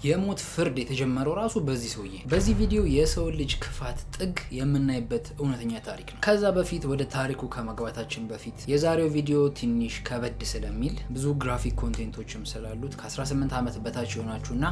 የሞት ፍርድ የተጀመረው ራሱ በዚህ ሰውዬ። በዚህ ቪዲዮ የሰው ልጅ ክፋት ጥግ የምናይበት እውነተኛ ታሪክ ነው። ከዛ በፊት ወደ ታሪኩ ከመግባታችን በፊት የዛሬው ቪዲዮ ትንሽ ከበድ ስለሚል ብዙ ግራፊክ ኮንቴንቶችም ስላሉት ከ18 ዓመት በታች የሆናችሁና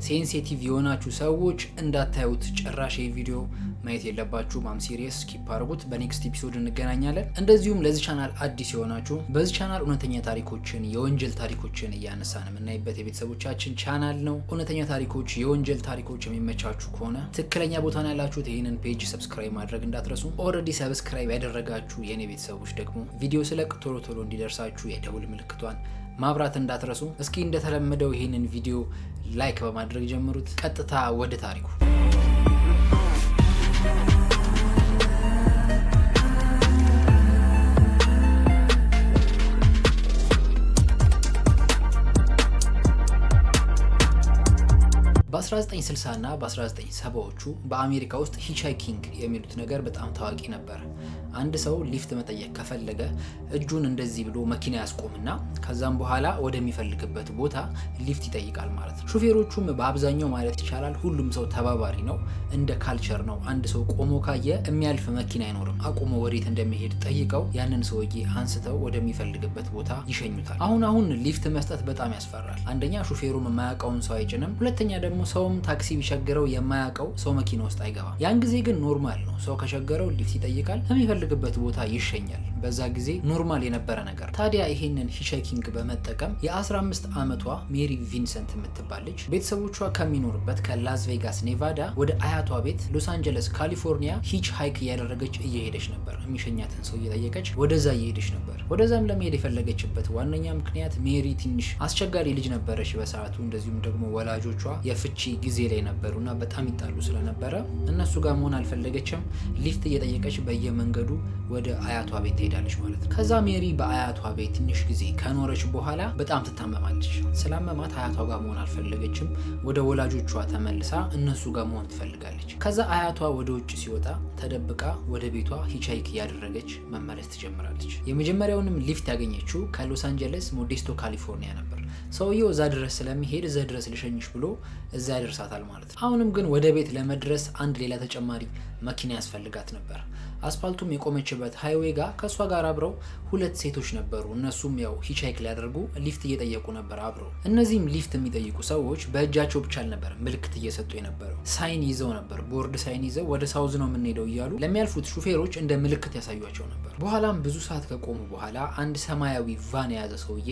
ሴንሲቲቭ የሆናችሁ ሰዎች እንዳታዩት ጭራሽ ይህ ቪዲዮ ማየት የለባችሁም። አም ሲሪየስ ስኪፕ አድርጉት። በኔክስት ኤፒሶድ እንገናኛለን። እንደዚሁም ለዚህ ቻናል አዲስ የሆናችሁ በዚህ ቻናል እውነተኛ ታሪኮችን፣ የወንጀል ታሪኮችን እያነሳን የምናይበት የቤተሰቦቻችን ቻናል ነው። እውነተኛ ታሪኮች፣ የወንጀል ታሪኮች የሚመቻችሁ ከሆነ ትክክለኛ ቦታ ነው ያላችሁት። ይህንን ፔጅ ሰብስክራይብ ማድረግ እንዳትረሱ። ኦልሬዲ ሰብስክራይብ ያደረጋችሁ የኔ ቤተሰቦች ደግሞ ቪዲዮ ስለቅ ቶሎ ቶሎ እንዲደርሳችሁ የደውል ምልክቷን ማብራት እንዳትረሱ። እስኪ እንደተለመደው ይህንን ቪዲዮ ላይክ በማድረግ ጀምሩት። ቀጥታ ወደ ታሪኩ። በ1960 እና በ1970ዎቹ በአሜሪካ ውስጥ ሂችሃይኪንግ የሚሉት ነገር በጣም ታዋቂ ነበር። አንድ ሰው ሊፍት መጠየቅ ከፈለገ እጁን እንደዚህ ብሎ መኪና ያስቆምና ከዛም በኋላ ወደሚፈልግበት ቦታ ሊፍት ይጠይቃል ማለት ነው። ሹፌሮቹም በአብዛኛው ማለት ይቻላል ሁሉም ሰው ተባባሪ ነው። እንደ ካልቸር ነው። አንድ ሰው ቆሞ ካየ የሚያልፍ መኪና አይኖርም። አቁሞ ወዴት እንደሚሄድ ጠይቀው ያንን ሰውዬ አንስተው ወደሚፈልግበት ቦታ ይሸኙታል። አሁን ሊፍት መስጠት በጣም ያስፈራል። አንደኛ ሹፌሩም የማያውቀውን ሰው አይጭንም። ሁለተኛ ደግሞ ሰውም ታክሲ ቢቸገረው የማያውቀው ሰው መኪና ውስጥ አይገባም። ያን ጊዜ ግን ኖርማል ነው። ሰው ከቸገረው ሊፍት ይጠይቃል፣ የሚፈልግበት ቦታ ይሸኛል። በዛ ጊዜ ኖርማል የነበረ ነገር። ታዲያ ይሄንን ሂችሃይኪንግ በመጠቀም የ15 ዓመቷ ሜሪ ቪንሰንት የምትባለች ቤተሰቦቿ ከሚኖርበት ከላስ ቬጋስ ኔቫዳ ወደ አያቷ ቤት ሎስ አንጀለስ ካሊፎርኒያ ሂች ሃይክ እያደረገች እየሄደች ነበር። የሚሸኛትን ሰው እየጠየቀች ወደዛ እየሄደች ነበር። ወደዛም ለመሄድ የፈለገችበት ዋነኛ ምክንያት ሜሪ ትንሽ አስቸጋሪ ልጅ ነበረች በሰዓቱ። እንደዚሁም ደግሞ ወላጆቿ የፍቺ ጊዜ ላይ ነበሩና በጣም ይጣሉ ስለነበረ እነሱ ጋር መሆን አልፈለገችም። ሊፍት እየጠየቀች በየመንገዱ ወደ አያቷ ቤት ትሄዳለች ማለት ነው። ከዛ ሜሪ በአያቷ ቤት ትንሽ ጊዜ ከኖረች በኋላ በጣም ትታመማለች። ስላመማት አያቷ ጋር መሆን አልፈለገችም። ወደ ወላጆቿ ተመልሳ እነሱ ጋር መሆን ትፈልጋለች። ከዛ አያቷ ወደ ውጭ ሲወጣ ተደብቃ ወደ ቤቷ ሂችሃይክ እያደረገች መመለስ ትጀምራለች። የመጀመሪያውንም ሊፍት ያገኘችው ከሎስ አንጀለስ ሞዴስቶ ካሊፎርኒያ ነበር። ሰውየው እዛ ድረስ ስለሚሄድ እዛ ድረስ ልሸኝሽ ብሎ እዛ ያደርሳታል ማለት ነው። አሁንም ግን ወደ ቤት ለመድረስ አንድ ሌላ ተጨማሪ መኪና ያስፈልጋት ነበር። አስፓልቱም የቆመችበት ሃይዌይ ጋር ከሷ ጋር አብረው ሁለት ሴቶች ነበሩ። እነሱም ያው ሂችሃይክ ሊያደርጉ ሊፍት እየጠየቁ ነበር አብረው። እነዚህም ሊፍት የሚጠይቁ ሰዎች በእጃቸው ብቻ አልነበር ምልክት እየሰጡ የነበረው። ሳይን ይዘው ነበር፣ ቦርድ ሳይን ይዘው ወደ ሳውዝ ነው የምንሄደው እያሉ ለሚያልፉት ሹፌሮች እንደ ምልክት ያሳዩቸው ነበር። በኋላም ብዙ ሰዓት ከቆሙ በኋላ አንድ ሰማያዊ ቫን የያዘ ሰውዬ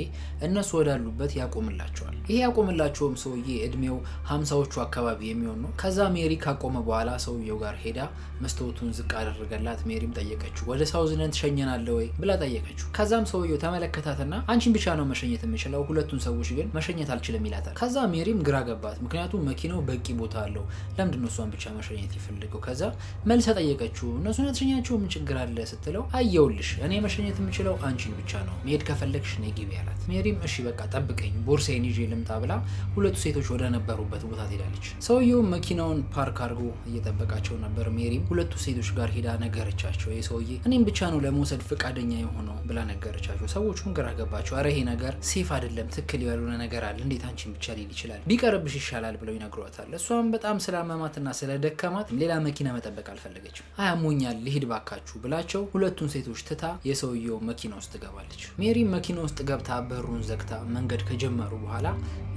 እነሱ ወዳሉበት ያቆምላቸዋል። ይሄ ያቆምላቸውም ሰውዬ እድሜው 50ዎቹ አካባቢ የሚሆን ነው። ከዛ ሜሪ ካቆመ በኋላ ሰውየው ጋር ሄዳ መስታወቱን ዝቅ አደረገላት። ሜሪም ጠየቀችው፣ ወደ ሳውዝነን ትሸኘናለህ ወይ ብላ ጠየቀችው። ከዛም ሰውየው ተመለከታትና አንቺን ብቻ ነው መሸኘት የምችለው፣ ሁለቱን ሰዎች ግን መሸኘት አልችልም ይላታል። ከዛ ሜሪም ግራ ገባት። ምክንያቱም መኪናው በቂ ቦታ አለው፣ ለምንድን ነው እሷን ብቻ መሸኘት ይፈልገው? ከዛ መልሰ ጠየቀችው፣ እነሱን አትሸኛቸው ምን ችግር አለ ስትለው፣ አየውልሽ እኔ መሸኘት የምችለው አንቺን ብቻ ነው፣ መሄድ ከፈለግሽ ነይ ግቢ አላት። ሜሪም እሺ በቃ ጠብቀኝ ቦርሳዬን ይዤ ልምጣ ብላ ሁለቱ ሴቶች ወደ ነበሩበት ቦታ ትሄዳለች። ሰውየው መኪናውን ፓርክ አድርጎ እየጠበቃቸው ነበር። ሜሪም ሁለቱ ሴቶች ጋር ሄዳ ነገረቻቸው። ይህ ሰውዬ እኔም ብቻ ነው ለመውሰድ ፈቃደኛ የሆነው ብላ ነገረቻቸው። ሰዎቹም ግራ ገባቸው። አረ ይሄ ነገር ሴፍ አይደለም፣ ትክክል ያልሆነ ነገር አለ፣ እንዴት አንቺን ብቻ ሊል ይችላል? ቢቀርብሽ ይሻላል ብለው ይነግሯታል። እሷም በጣም ስላመማትና ስለደከማት ሌላ መኪና መጠበቅ አልፈለገችም። አያሞኛል ልሂድ ባካችሁ ብላቸው ሁለቱን ሴቶች ትታ የሰውየው መኪና ውስጥ ትገባለች። ሜሪም መኪና ውስጥ ገብታ በሩን ዘግታ መንገድ ከጀመሩ በኋላ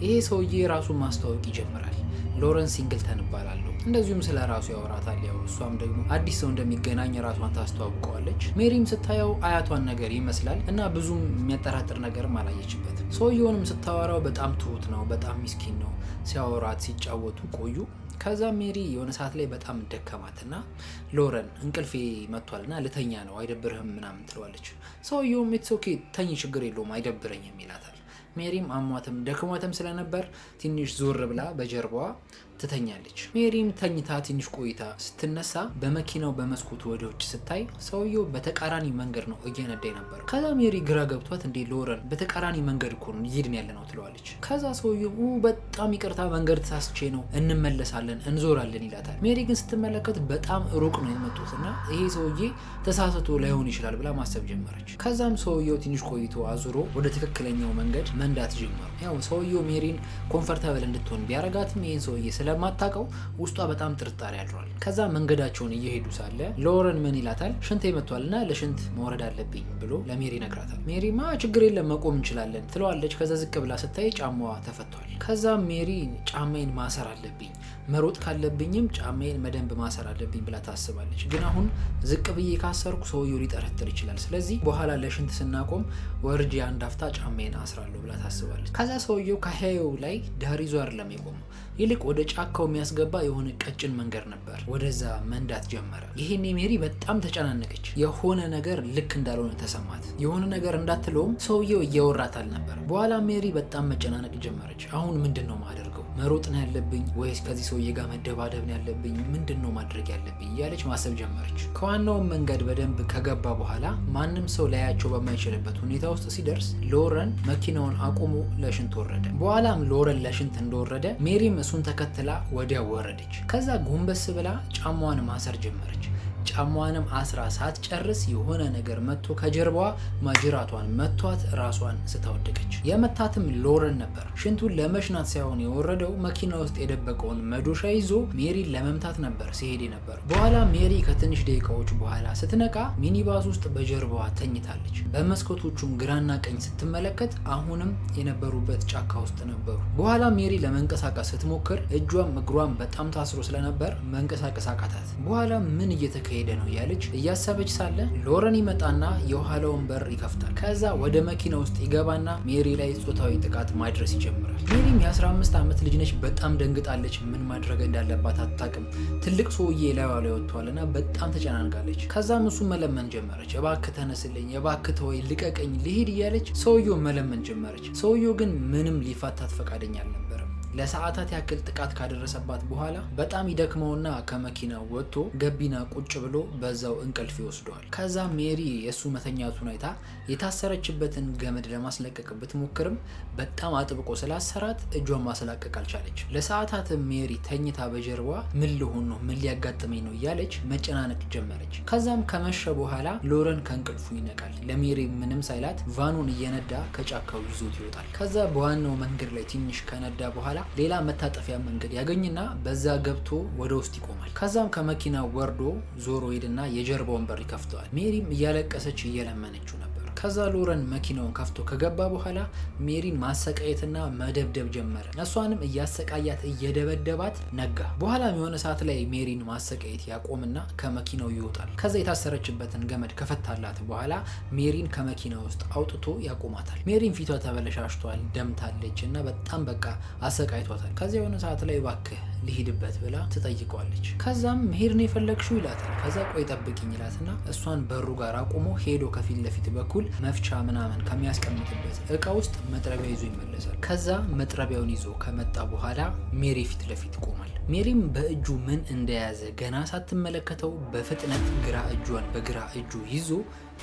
ይሄ ሰውዬ ራሱን ማስተዋወቅ ይጀምራል። ሎረንስ ሲንግልተን እባላለሁ። እንደዚሁም ስለ ራሱ ያወራታል። ያው እሷም ደግሞ አዲስ ሰው እንደሚገናኝ ራሷን ታስተዋውቀዋለች። ሜሪም ስታየው አያቷን ነገር ይመስላል እና ብዙም የሚያጠራጥር ነገርም አላየችበትም። ሰውየውንም ስታወራው በጣም ትሁት ነው፣ በጣም ሚስኪን ነው። ሲያወራት ሲጫወቱ ቆዩ። ከዛ ሜሪ የሆነ ሰዓት ላይ በጣም ደከማትና ሎረን እንቅልፌ መጥቷልና ልተኛ ነው አይደብርህም ምናምን ትለዋለች። ሰውየውም ኢትስ ኦኬ ተኝ ችግር የለውም አይደብረኝም ይላታል። ሜሪም አሟትም ደክሟትም ስለነበር ትንሽ ዞር ብላ በጀርባዋ ትተኛለች። ሜሪም ተኝታ ትንሽ ቆይታ ስትነሳ በመኪናው በመስኮቱ ወደ ውጭ ስታይ ሰውየው በተቃራኒ መንገድ ነው እየነዳ ነበር። ከዛ ሜሪ ግራ ገብቷት እንዴ ሎረን በተቃራኒ መንገድ እኮ ነው እየሄድን ያለ ነው ትለዋለች። ከዛ ሰውየው በጣም ይቅርታ መንገድ ተሳስቼ ነው እንመለሳለን እንዞራለን ይላታል። ሜሪ ግን ስትመለከት በጣም ሩቅ ነው የመጡትና ይሄ ሰውዬ ተሳስቶ ላይሆን ይችላል ብላ ማሰብ ጀመረች። ከዛም ሰውየው ትንሽ ቆይቶ አዙሮ ወደ ትክክለኛው መንገድ መንዳት ጀመሩ። ያው ሰውየው ሜሪን ኮምፎርታብል እንድትሆን ቢያረጋትም ይሄን ሰውዬ ስለማታውቀው ውስጧ በጣም ጥርጣሬ ያድሯል። ከዛ መንገዳቸውን እየሄዱ ሳለ ሎረን ምን ይላታል? ሽንቴ መጥቷልና ለሽንት መውረድ አለብኝ ብሎ ለሜሪ ነግራታል። ሜሪማ ችግር የለም መቆም እንችላለን ትለዋለች። ከዛ ዝቅ ብላ ስታይ ጫማዋ ተፈቷል። ከዛ ሜሪ ጫማዬን ማሰር አለብኝ መሮጥ ካለብኝም ጫማዬን መደንብ ማሰር አለብኝ ብላ ታስባለች። ግን አሁን ዝቅ ብዬ ካሰርኩ ሰውየው ሊጠረጥር ይችላል። ስለዚህ በኋላ ለሽንት ስናቆም ወርጄ አንድ አፍታ ጫማዬን አስራለሁ ብላ ታስባለች። ከዛ ሰውየው ከሀይዌው ላይ ዳር ይዞ አይደለም የቆመው፣ ይልቅ ወደ ጫካው የሚያስገባ የሆነ ቀጭን መንገድ ነበር። ወደዛ መንዳት ጀመረ። ይሄኔ ሜሪ በጣም ተጨናነቀች። የሆነ ነገር ልክ እንዳልሆነ ተሰማት። የሆነ ነገር እንዳትለውም ሰውየው እያወራት አልነበር። በኋላ ሜሪ በጣም መጨናነቅ ጀመረች። አሁን ምንድነው ማደርገው? መሮጥ ነው ያለብኝ ወይስ ከዚህ ሰውዬ ጋር መደባደብ ነው ያለብኝ? ምንድነው ማድረግ ያለብኝ እያለች ማሰብ ጀመረች። ከዋናው መንገድ በደንብ ከገባ በኋላ ማንም ሰው ላያቸው በማይችልበት ሁኔታ ውስጥ ሲደርስ ሎረን መኪናውን አቁሞ ለሽንት ወረደ። በኋላም ሎረን ለሽንት እንደወረደ ሜሪም እሱን ተከትላ ወዲያው ወረደች። ከዛ ጎንበስ ብላ ጫማዋን ማሰር ጀመረች። ጫማዋንም አስራ ሳትጨርስ የሆነ ነገር መጥቶ ከጀርባዋ ማጅራቷን መቷት ራሷን ስታወደቀች። የመታትም ሎረን ነበር። ሽንቱን ለመሽናት ሳይሆን የወረደው መኪና ውስጥ የደበቀውን መዶሻ ይዞ ሜሪን ለመምታት ነበር ሲሄድ ነበር። በኋላ ሜሪ ከትንሽ ደቂቃዎች በኋላ ስትነቃ ሚኒባስ ውስጥ በጀርባዋ ተኝታለች። በመስኮቶቹም ግራና ቀኝ ስትመለከት አሁንም የነበሩበት ጫካ ውስጥ ነበሩ። በኋላ ሜሪ ለመንቀሳቀስ ስትሞክር እጇም እግሯም በጣም ታስሮ ስለነበር መንቀሳቀስ አቃታት። በኋላ ምን እየተካሄደ ነው ያለች እያሰበች ሳለ ሎረን ይመጣና የኋላውን በር ይከፍታል። ከዛ ወደ መኪና ውስጥ ይገባና ሜሪ ላይ ጾታዊ ጥቃት ማድረስ ይጀምራል። ሜሪም የ15 ዓመት ልጅ ነች። በጣም ደንግጣለች። ምን ማድረግ እንዳለባት አታውቅም። ትልቅ ሰውዬ ላይዋ ላይ ወጥቷልና በጣም ተጨናንቃለች። ከዛም እሱ መለመን ጀመረች። እባክህ ተነስልኝ፣ እባክህ ተወኝ፣ ልቀቀኝ፣ ልሂድ እያለች ሰውየው መለመን ጀመረች። ሰውየው ግን ምንም ሊፋታት ፈቃደኛ አልነበረም። ለሰዓታት ያክል ጥቃት ካደረሰባት በኋላ በጣም ይደክመውና ከመኪናው ወጥቶ ገቢና ቁጭ ብሎ በዛው እንቅልፍ ይወስደዋል። ከዛ ሜሪ የሱ መተኛቱን አይታ የታሰረችበትን ገመድ ለማስለቀቅ ብትሞክርም በጣም አጥብቆ ስላሰራት እጇን ማስለቀቅ አልቻለች። ለሰዓታት ሜሪ ተኝታ በጀርባዋ ምን ልሆን ነው፣ ምን ሊያጋጥመኝ ነው እያለች መጨናነቅ ጀመረች። ከዛም ከመሸ በኋላ ሎረን ከእንቅልፉ ይነቃል። ለሜሪ ምንም ሳይላት ቫኑን እየነዳ ከጫካው ይዞት ይወጣል። ከዛ በዋናው መንገድ ላይ ትንሽ ከነዳ በኋላ ሌላ መታጠፊያ መንገድ ያገኝና በዛ ገብቶ ወደ ውስጥ ይቆማል። ከዛም ከመኪናው ወርዶ ዞሮ ሄድና የጀርባውን በር ይከፍተዋል። ሜሪም እያለቀሰች እየለመነችው ነበር። ከዛ ሎረን መኪናውን ከፍቶ ከገባ በኋላ ሜሪን ማሰቃየትና መደብደብ ጀመረ። እሷንም እያሰቃያት እየደበደባት ነጋ። በኋላም የሆነ ሰዓት ላይ ሜሪን ማሰቃየት ያቆምና ከመኪናው ይወጣል። ከዛ የታሰረችበትን ገመድ ከፈታላት በኋላ ሜሪን ከመኪና ውስጥ አውጥቶ ያቆማታል። ሜሪን ፊቷ ተበለሻሽቷል፣ ደምታለች እና በጣም በቃ አሰቃይቷታል። ከዛ የሆነ ሰዓት ላይ እባክህ ልሂድበት ብላ ትጠይቀዋለች። ከዛም መሄድ ነው የፈለግሽው ይላታል። ከዛ ቆይ ጠብቂኝ ይላትና እሷን በሩ ጋር አቁሞ ሄዶ ከፊት ለፊት በኩል መፍቻ ምናምን ከሚያስቀምጥበት እቃ ውስጥ መጥረቢያ ይዞ ይመለሳል። ከዛ መጥረቢያውን ይዞ ከመጣ በኋላ ሜሪ ፊት ለፊት ይቆማል። ሜሪም በእጁ ምን እንደያዘ ገና ሳትመለከተው በፍጥነት ግራ እጇን በግራ እጁ ይዞ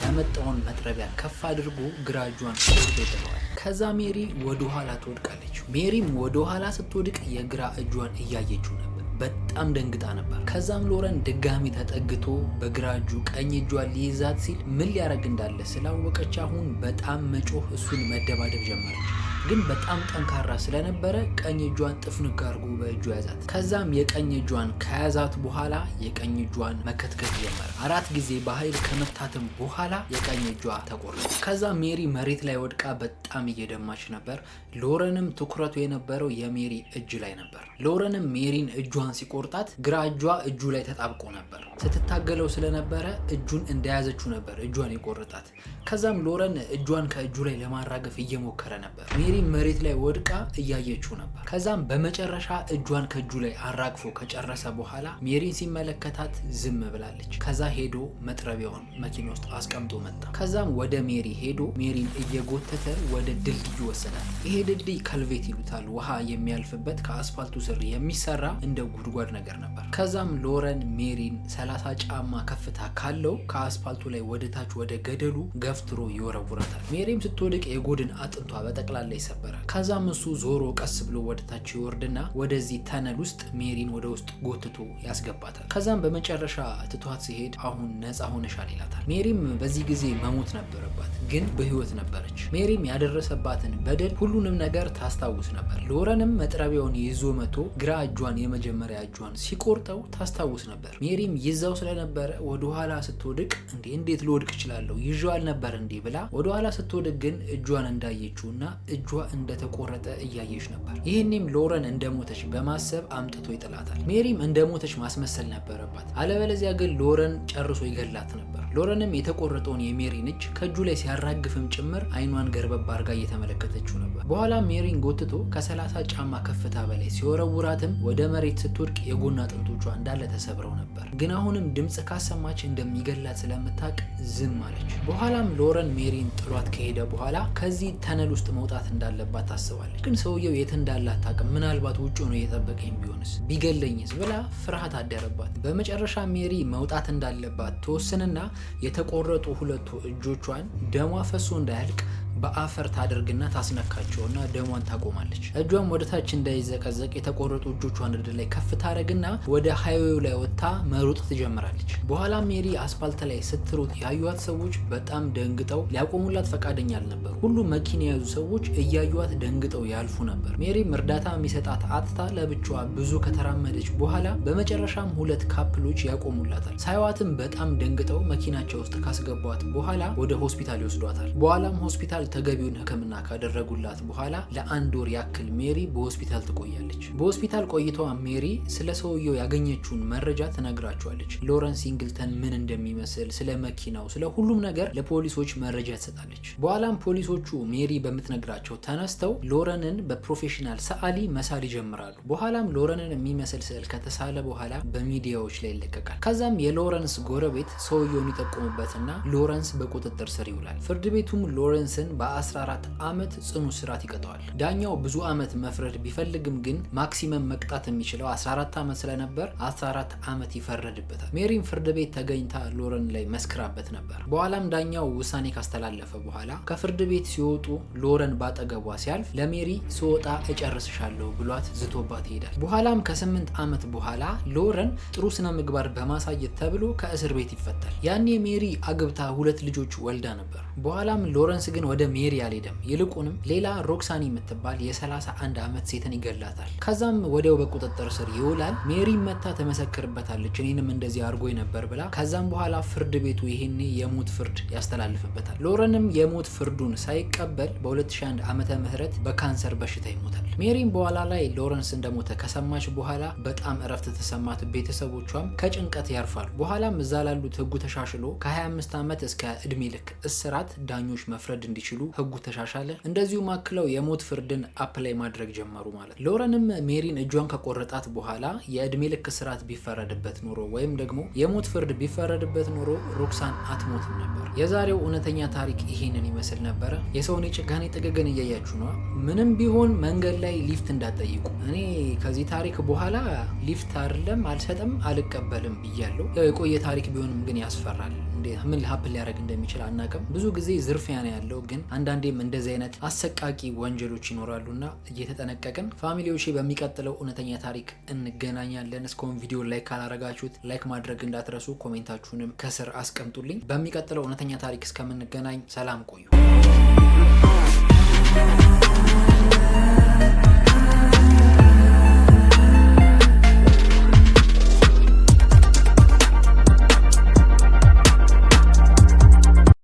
ያመጣውን መጥረቢያ ከፍ አድርጎ ግራ እጇን ቆርጦ ይጥለዋል። ከዛ ሜሪ ወደ ኋላ ትወድቃለች። ሜሪም ወደ ኋላ ስትወድቅ የግራ እጇን እያየችው ነበር። በጣም ደንግጣ ነበር። ከዛም ሎረን ድጋሚ ተጠግቶ በግራ እጁ ቀኝ እጇን ሊይዛት ሲል ምን ሊያደርግ እንዳለ ስላወቀች አሁን በጣም መጮህ፣ እሱን መደባደብ ጀመረች። ግን በጣም ጠንካራ ስለነበረ ቀኝ እጇን ጥፍንግ አድርጎ በእጁ ያዛት። ከዛም የቀኝ እጇን ከያዛት በኋላ የቀኝ እጇን መከትከት ጀመረ። 4 ጊዜ በኃይል ከመታትም በኋላ የቀኝ እጇ ተቆረጠ። ከዛ ሜሪ መሬት ላይ ወድቃ በጣም እየደማች ነበር። ሎረንም ትኩረቱ የነበረው የሜሪ እጅ ላይ ነበር። ሎረንም ሜሪን እጇን ሲቆርጣት ግራ እጇ እጁ ላይ ተጣብቆ ነበር። ስትታገለው ስለነበረ እጁን እንደያዘችው ነበር እጇን የቆረጣት። ከዛም ሎረን እጇን ከእጁ ላይ ለማራገፍ እየሞከረ ነበር። ሜሪ ሜሪ መሬት ላይ ወድቃ እያየችው ነበር። ከዛም በመጨረሻ እጇን ከእጁ ላይ አራግፎ ከጨረሰ በኋላ ሜሪን ሲመለከታት ዝም ብላለች። ከዛ ሄዶ መጥረቢያውን መኪና ውስጥ አስቀምጦ መጣ። ከዛም ወደ ሜሪ ሄዶ ሜሪን እየጎተተ ወደ ድልድዩ ወሰዳል። ይሄ ድልድይ ከልቬት ይሉታል። ውሃ የሚያልፍበት ከአስፋልቱ ስር የሚሰራ እንደ ጉድጓድ ነገር ነበር። ከዛም ሎረን ሜሪን 30 ጫማ ከፍታ ካለው ከአስፋልቱ ላይ ወደ ታች ወደ ገደሉ ገፍትሮ ይወረውራታል። ሜሪም ስትወድቅ የጎድን አጥንቷ በጠቅላላ ይሰበራል። ከዛም እሱ ዞሮ ቀስ ብሎ ወደ ታች ይወርድና ወደዚህ ተነል ውስጥ ሜሪን ወደ ውስጥ ጎትቶ ያስገባታል። ከዛም በመጨረሻ ትቷት ሲሄድ አሁን ነፃ ሆነሻል ይላታል። ሜሪም በዚህ ጊዜ መሞት ነበረባት፣ ግን በህይወት ነበረች። ሜሪም ያደረሰባትን በደል ሁሉንም ነገር ታስታውስ ነበር። ሎረንም መጥረቢያውን ይዞ መቶ ግራ እጇን የመጀመሪያ እጇን ሲቆርጠው ታስታውስ ነበር። ሜሪም ይዛው ስለነበረ ወደኋላ ስትወድቅ እንዴት ልወድቅ እችላለሁ ይዤው አልነበር እንዴ ብላ ወደኋላ ስትወድቅ ግን እጇን እንዳየችውና እጇ እንደተቆረጠ እያየች ነበር። ይህኔም ሎረን እንደሞተች በማሰብ አምጥቶ ይጥላታል። ሜሪም እንደሞተች ማስመሰል ነበረባት፣ አለበለዚያ ግን ሎረን ጨርሶ ይገላት ነበር። ሎረንም የተቆረጠውን የሜሪን እጅ ከእጁ ላይ ሲያራግፍም ጭምር አይኗን ገርበብ አድርጋ እየተመለከተችው ነበር። በኋላ ሜሪን ጎትቶ ከ30 ጫማ ከፍታ በላይ ሲወረውራትም ወደ መሬት ስትወድቅ የጎን አጥንቶቿ እንዳለ ተሰብረው ነበር። ግን አሁንም ድምፅ ካሰማች እንደሚገላት ስለምታውቅ ዝም አለች። በኋላም ሎረን ሜሪን ጥሏት ከሄደ በኋላ ከዚህ ተነል ውስጥ መውጣት እንዳለባት ታስባለች። ግን ሰውየው የት እንዳለ አታውቅም። ምናልባት ውጭ ነው እየጠበቀኝ ቢሆንስ ቢገለኝስ ብላ ፍርሃት አደረባት። በመጨረሻ ሜሪ መውጣት እንዳለባት ተወስንና የተቆረጡ ሁለቱ እጆቿን ደሟ ፈሶ እንዳያልቅ በአፈር ታደርግና ታስነካቸውና ደሟን ታቆማለች። እጇም ወደ ታች እንዳይዘቀዘቅ የተቆረጡ እጆቿን ወደ ላይ ከፍ ታደርግና ወደ ሃይዌው ላይ ወጥታ መሮጥ ትጀምራለች። በኋላ ሜሪ አስፋልት ላይ ስትሮጥ ያዩዋት ሰዎች በጣም ደንግጠው ሊያቆሙላት ፈቃደኛ አልነበሩ። ሁሉም መኪና የያዙ ሰዎች እያዩዋት ደንግጠው ያልፉ ነበር። ሜሪም እርዳታ የሚሰጣት አጥታ ለብቻዋ ብዙ ከተራመደች በኋላ በመጨረሻም ሁለት ካፕሎች ያቆሙላታል። ሳይዋትም በጣም ደንግጠው መኪናቸው ውስጥ ካስገቧት በኋላ ወደ ሆስፒታል ይወስዷታል። በኋላም ሆስፒታል ተገቢውን ሕክምና ካደረጉላት በኋላ ለ1 ወር ያክል ሜሪ በሆስፒታል ትቆያለች። በሆስፒታል ቆይታዋ ሜሪ ስለ ሰውየው ያገኘችውን መረጃ ትነግራቸዋለች። ሎረን ሲንግልተን ምን እንደሚመስል፣ ስለ መኪናው፣ ስለ ሁሉም ነገር ለፖሊሶች መረጃ ትሰጣለች። በኋላም ፖሊሶቹ ሜሪ በምትነግራቸው ተነስተው ሎረንን በፕሮፌሽናል ሰዓሊ መሳል ይጀምራሉ። በኋላም ሎረንን የሚመስል ስዕል ከተሳለ በኋላ በሚዲያዎች ላይ ይለቀቃል። ከዛም የሎረንስ ጎረቤት ሰውየውን ይጠቁሙበትና ሎረንስ በቁጥጥር ስር ይውላል። ፍርድ ቤቱም ሎረንስን በ14 ዓመት ጽኑ እስራት ይቀጣዋል። ዳኛው ብዙ ዓመት መፍረድ ቢፈልግም ግን ማክሲመም መቅጣት የሚችለው 14 ዓመት ስለነበር 14 ዓመት ይፈረድበታል። ሜሪም ፍርድ ቤት ተገኝታ ሎረን ላይ መስክራበት ነበር። በኋላም ዳኛው ውሳኔ ካስተላለፈ በኋላ ከፍርድ ቤት ሲወጡ ሎረን ባጠገቧ ሲያልፍ ለሜሪ ስወጣ እጨርስሻለሁ ብሏት ዝቶባት ይሄዳል። በኋላም ከ8 ዓመት በኋላ ሎረን ጥሩ ስነ ምግባር በማሳየት ተብሎ ከእስር ቤት ይፈታል። ያኔ ሜሪ አግብታ 2 ልጆች ወልዳ ነበር። በኋላም ሎረንስ ግን ወደ ሜሪ አልሄደም። ይልቁንም ሌላ ሮክሳኒ የምትባል የ31 ዓመት ሴትን ይገላታል። ከዛም ወዲያው በቁጥጥር ስር ይውላል። ሜሪ መታ ተመሰክርበታለች፣ እኔንም እንደዚህ አድርጎኝ ነበር ብላ። ከዛም በኋላ ፍርድ ቤቱ ይሄኔ የሞት ፍርድ ያስተላልፍበታል። ሎረንም የሞት ፍርዱን ሳይቀበል በ2001 ዓመተ ምህረት በካንሰር በሽታ ይሞታል። ሜሪም በኋላ ላይ ሎረንስ እንደሞተ ከሰማች በኋላ በጣም እረፍት ተሰማት። ቤተሰቦቿም ከጭንቀት ያርፋሉ። በኋላም እዛ ላሉት ህጉ ተሻሽሎ ከ25 ዓመት እስከ እድሜ ልክ እስራት ዳኞች መፍረድ እንዲችሉ ህጉ ተሻሻለ። እንደዚሁም አክለው የሞት ፍርድን አፕላይ ማድረግ ጀመሩ ማለት። ሎረንም ሜሪን እጇን ከቆረጣት በኋላ የእድሜ ልክ እስራት ቢፈረድበት ኖሮ ወይም ደግሞ የሞት ፍርድ ቢፈረድበት ኖሮ ሮክሳን አትሞትም ነበር። የዛሬው እውነተኛ ታሪክ ይሄንን ይመስል ነበረ። የሰውን የጭካኔ ጥግግን እያያችሁ ነው። ምንም ቢሆን መንገድ ላይ ሊፍት እንዳትጠይቁ። እኔ ከዚህ ታሪክ በኋላ ሊፍት አይደለም አልሰጥም አልቀበልም ብያለሁ። ያው የቆየ ታሪክ ቢሆንም ግን ያስፈራል። ምን ሀፕን ሊያደርግ እንደሚችል አናውቅም። ብዙ ጊዜ ዝርፊያ ነው ያለው፣ ግን አንዳንዴም እንደዚህ አይነት አሰቃቂ ወንጀሎች ይኖራሉና እየተጠነቀቅን ፋሚሊዎቼ በሚቀጥለው እውነተኛ ታሪክ እንገናኛለን። እስካሁን ቪዲዮ ላይክ ካላረጋችሁት ላይክ ማድረግ እንዳትረሱ፣ ኮሜንታችሁንም ከስር አስቀምጡልኝ። በሚቀጥለው እውነተኛ ታሪክ እስከምንገናኝ ሰላም ቆዩ።